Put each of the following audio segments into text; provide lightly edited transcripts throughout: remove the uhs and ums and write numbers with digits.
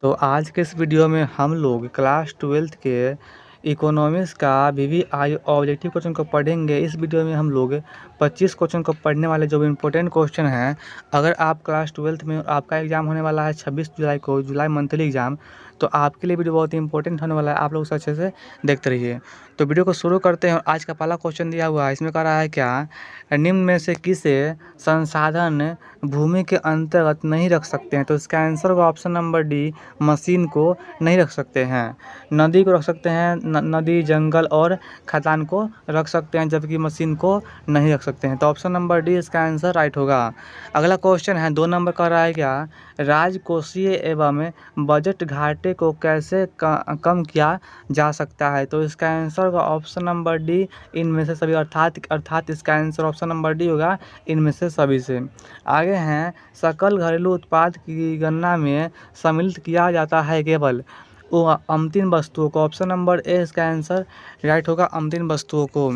तो आज के इस वीडियो में हम लोग क्लास 12th के इकोनॉमिक्स का वीवीआई ऑब्जेक्टिव क्वेश्चन को पढ़ेंगे। इस वीडियो में हम लोग 25 क्वेश्चन को पढ़ने वाले जो इम्पोर्टेंट क्वेश्चन हैं। अगर आप क्लास 12th में आपका एग्ज़ाम होने वाला है 26 जुलाई को, जुलाई मंथली एग्ज़ाम, तो आपके लिए वीडियो बहुत ही इंपॉर्टेंट होने वाला है। आप लोग उसे अच्छे से देखते रहिए। तो वीडियो को शुरू करते हैं। आज का पहला क्वेश्चन दिया हुआ है, इसमें कह रहा है क्या, निम्न में से किसे संसाधन भूमि के अंतर्गत नहीं रख सकते हैं। तो इसका आंसर होगा ऑप्शन नंबर डी, मशीन को नहीं रख सकते हैं। नदी को रख सकते हैं, नदी, जंगल और खदान को रख सकते हैं, जबकि मशीन को नहीं रख सकते हैं। तो ऑप्शन नंबर डी इसका आंसर राइट होगा। अगला क्वेश्चन है 2 नंबर का, रहा है क्या, राजकोषीय एवं बजट घाटे को कैसे कम किया जा सकता है। तो इसका आंसर होगा ऑप्शन नंबर डी, इनमें से सभी, अर्थात इसका आंसर ऑप्शन नंबर डी होगा, इनमें से सभी से। आगे हैं, सकल घरेलू उत्पाद की गणना में सम्मिलित किया जाता है केवल वो अंतिम वस्तुओं को। ऑप्शन नंबर ए इसका आंसर राइट होगा, अंतिम वस्तुओं को।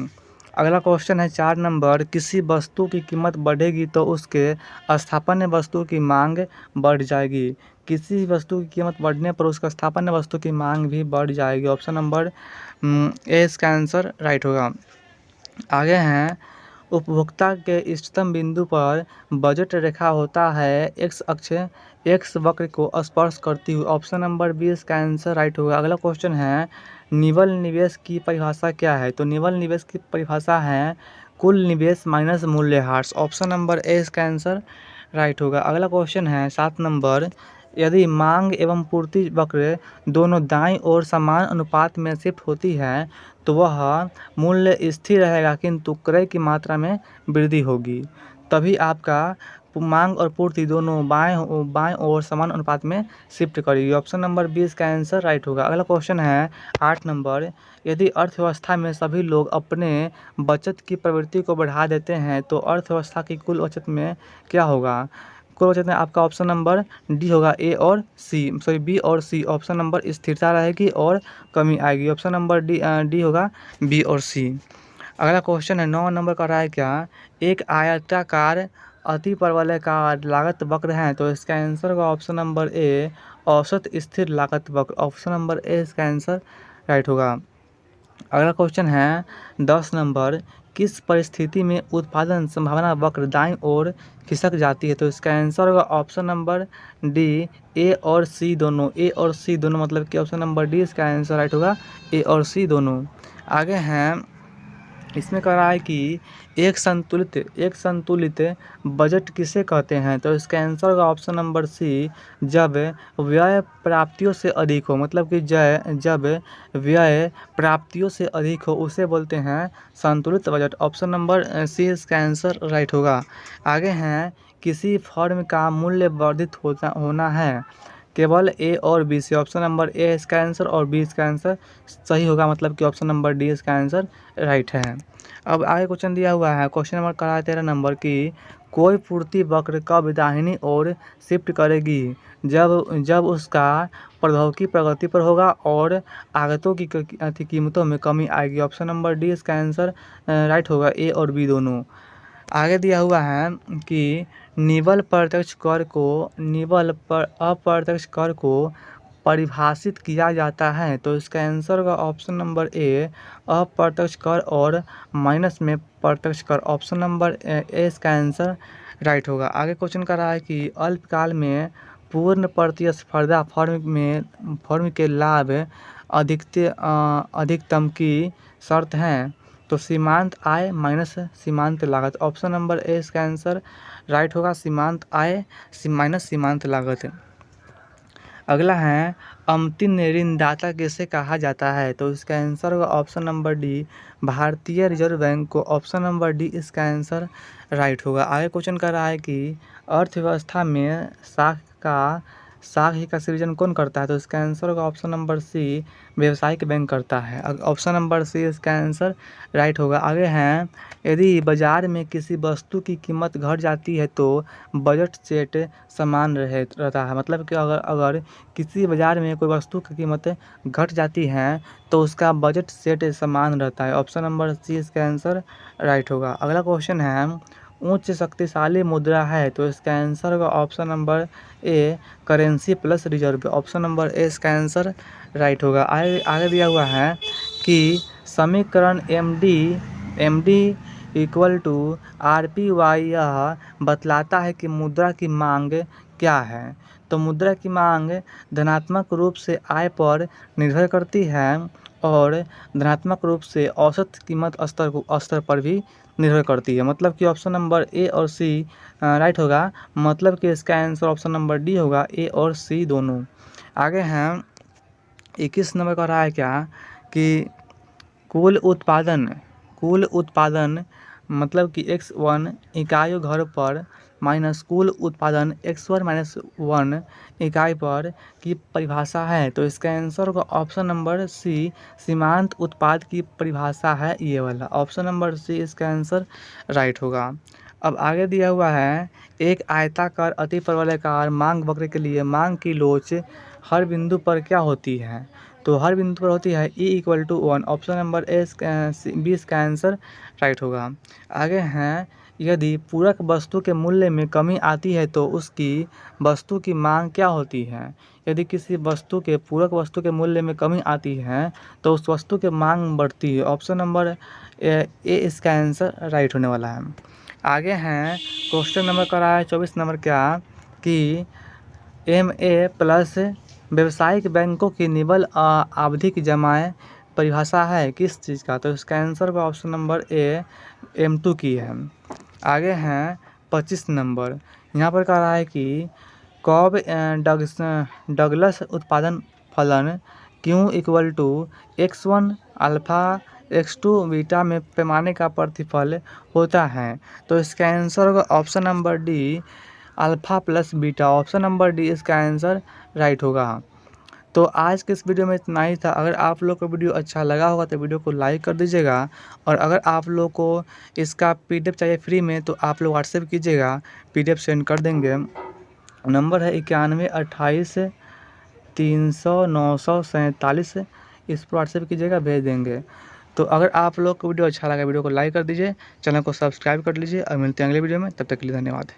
अगला क्वेश्चन है 4 नंबर, किसी वस्तु की कीमत बढ़ेगी तो उसके स्थापन्य वस्तु की मांग बढ़ जाएगी। किसी वस्तु की कीमत बढ़ने पर उसका स्थापन्य वस्तु की मांग भी बढ़ जाएगी। ऑप्शन नंबर ए इसका आंसर राइट होगा। आगे हैं, उपभोक्ता के इष्टतम बिंदु पर बजट रेखा होता है, एक्स अक्ष एक्स वक्र को स्पर्श करती हुई। ऑप्शन नंबर बी इसका आंसर राइट होगा। अगला क्वेश्चन है, निवल निवेश की परिभाषा क्या है। तो निवल निवेश की परिभाषा है कुल निवेश माइनस मूल्यह्रास। ऑप्शन नंबर ए इसका आंसर राइट होगा। अगला क्वेश्चन है 7 नंबर, यदि मांग एवं पूर्ति वक्र दोनों दाईं ओर समान अनुपात में शिफ्ट होती है तो वह मूल्य स्थिर रहेगा, किंतु क्रय की मात्रा में वृद्धि होगी। तभी आपका मांग और पूर्ति दोनों बाएं ओर समान अनुपात में शिफ्ट करेगी। ऑप्शन नंबर 20 का आंसर राइट होगा। अगला क्वेश्चन है 8 नंबर, यदि अर्थव्यवस्था में सभी लोग अपने बचत की प्रवृत्ति को बढ़ा देते हैं तो अर्थव्यवस्था की कुल बचत में क्या होगा। कुल बचत में आपका ऑप्शन नंबर डी होगा, ए और सी, सॉरी बी और सी। ऑप्शन नंबर स्थिरता रहेगी और कमी आएगी। ऑप्शन नंबर डी होगा, बी और सी। अगला क्वेश्चन है 9 नंबर का, रहा है क्या, एक आयताकार अति परवलयाकार लागत वक्र है। तो इसका आंसर होगा ऑप्शन नंबर ए, औसत स्थिर लागत वक्र। ऑप्शन नंबर ए इसका आंसर राइट होगा। अगला क्वेश्चन है 10 नंबर, किस परिस्थिति में उत्पादन संभावना वक्र दाईं ओर खिसक जाती है। तो इसका आंसर होगा ऑप्शन नंबर डी, ए और सी दोनों। ए और सी दोनों मतलब कि ऑप्शन नंबर डी इसका आंसर राइट होगा, ए और सी दोनों। आगे हैं, इसमें कह रहा है कि एक संतुलित बजट किसे कहते हैं। तो इसका आंसर होगा ऑप्शन नंबर सी, जब व्यय प्राप्तियों से अधिक हो, मतलब कि जब व्यय प्राप्तियों से अधिक हो उसे बोलते हैं संतुलित बजट। ऑप्शन नंबर सी इसका आंसर राइट होगा। आगे हैं, किसी फर्म का मूल्य वर्धित होना है केवल ए और बी से। ऑप्शन नंबर ए इसका आंसर और बी इसका आंसर सही होगा, मतलब कि ऑप्शन नंबर डी इसका आंसर राइट है। अब आगे क्वेश्चन दिया हुआ है, क्वेश्चन नंबर करा है 13 नंबर की, कोई पूर्ति वक्र कब दाहिनी ओर शिफ्ट करेगी, जब उसका प्रौद्योगिकी प्रगति पर होगा और आगतों की कीमतों में कमी आएगी। ऑप्शन नंबर डी इसका आंसर राइट होगा, ए और बी दोनों। आगे दिया हुआ है कि निवल अप्रत्यक्ष कर को परिभाषित किया जाता है। तो इसका आंसर होगा ऑप्शन नंबर ए, अप्रत्यक्ष कर और माइनस में प्रत्यक्ष कर। ऑप्शन नंबर ए इसका आंसर राइट होगा। आगे क्वेश्चन कर रहा है कि अल्पकाल में पूर्ण प्रतिस्पर्धा फर्म के लाभ अधिकतम की शर्त है। तो सीमांत आय माइनस सीमांत लागत। ऑप्शन नंबर ए इसका आंसर राइट होगा, सीमांत आय माइनस सीमांत लागत। अगला है, अंतिम ऋणदाता किसे कहा जाता है। तो इसका आंसर होगा ऑप्शन नंबर डी, भारतीय रिजर्व बैंक को। ऑप्शन नंबर डी इसका आंसर राइट होगा। आगे क्वेश्चन कर रहा है कि अर्थव्यवस्था में साख का सृजन कौन करता है। तो इसका आंसर होगा ऑप्शन नंबर सी, व्यावसायिक बैंक करता है। ऑप्शन नंबर सी इसका आंसर राइट होगा। आगे हैं, यदि बाजार में किसी वस्तु की कीमत घट जाती है तो बजट सेट समान रहता है, मतलब कि अगर किसी बाजार में कोई वस्तु की कीमत घट जाती है तो उसका बजट सेट समान रहता है। ऑप्शन नंबर सी इसका आंसर राइट होगा। अगला क्वेश्चन है उच्च शक्तिशाली मुद्रा है? तो इसका आंसर होगा option number A currency plus reserve. Option number A इसका आंसर राइट होगा। आगे दिया हुआ है कि समीकरण M D equal to RPY यह बतलाता है कि मुद्रा की मांग क्या है। तो मुद्रा की मांग धनात्मक रूप से आय पर निर्भर करती है और धनात्मक रूप से औसत कीमत स्तर पर भी निर्भर करती है। मतलब कि ऑप्शन नंबर ए और सी राइट होगा। मतलब कि इसका आंसर ऑप्शन नंबर डी होगा, ए और सी दोनों। आगे हैं 21 नंबर का रहा है क्या कि कुल उत्पादन मतलब कि x1 इकाइयों घर पर माइनस कुल उत्पादन x1 इकाई पर की परिभाषा है। तो इसका आंसर होगा ऑप्शन नंबर सी सीमांत उत्पाद की परिभाषा है ये वाला। ऑप्शन नंबर सी इसका आंसर राइट होगा। अब आगे दिया हुआ है एक आयताकार अतिपरवलयाकार मांग वक्र के लिए मांग की लोच हर बिंदु पर क्या होती है। तो हर बिंदु पर होती है E=1। ऑप्शन नंबर बी इसका आंसर राइट होगा। आगे हैं यदि पूरक वस्तु के मूल्य में कमी आती है तो उसकी वस्तु की मांग क्या होती है। यदि किसी वस्तु के पूरक वस्तु के मूल्य में कमी आती है तो उस वस्तु की मांग बढ़ती है। ऑप्शन नंबर ए इसका आंसर राइट होने वाला है। आगे हैं क्वेश्चन नंबर का रहा है 24 नंबर क्या कि MA प्लस व्यावसायिक बैंकों की निवल आवधिक जमाएं परिभाषा है किस चीज़ का। तो इसका आंसर का ऑप्शन नंबर ए M2 की है। आगे हैं 25 नंबर। यहाँ पर कह रहा है कि कॉब डगलस उत्पादन फलन Q=x1 अल्फा x2 बीटा में पैमाने का प्रतिफल होता है। तो इसका आंसर होगा option number D alpha plus beta. Option number D इसका आंसर राइट होगा। तो आज के इस वीडियो में इतना ही था। अगर आप लोग को वीडियो अच्छा लगा होगा तो वीडियो को लाइक कर दीजिएगा और अगर आप लोग को इसका PDF चाहिए फ्री में तो आप लोग व्हाट्सएप कीजिएगा, PDF सेंड कर देंगे। नंबर है 91 28 300 947। इस पर व्हाट्सएप कीजिएगा, भेज देंगे। तो अगर आप लोग को वीडियो अच्छा लगा वीडियो को लाइक कर दीजिए, चैनल को सब्सक्राइब कर लीजिए और मिलते हैं अगले वीडियो में। तब तक के लिए धन्यवाद।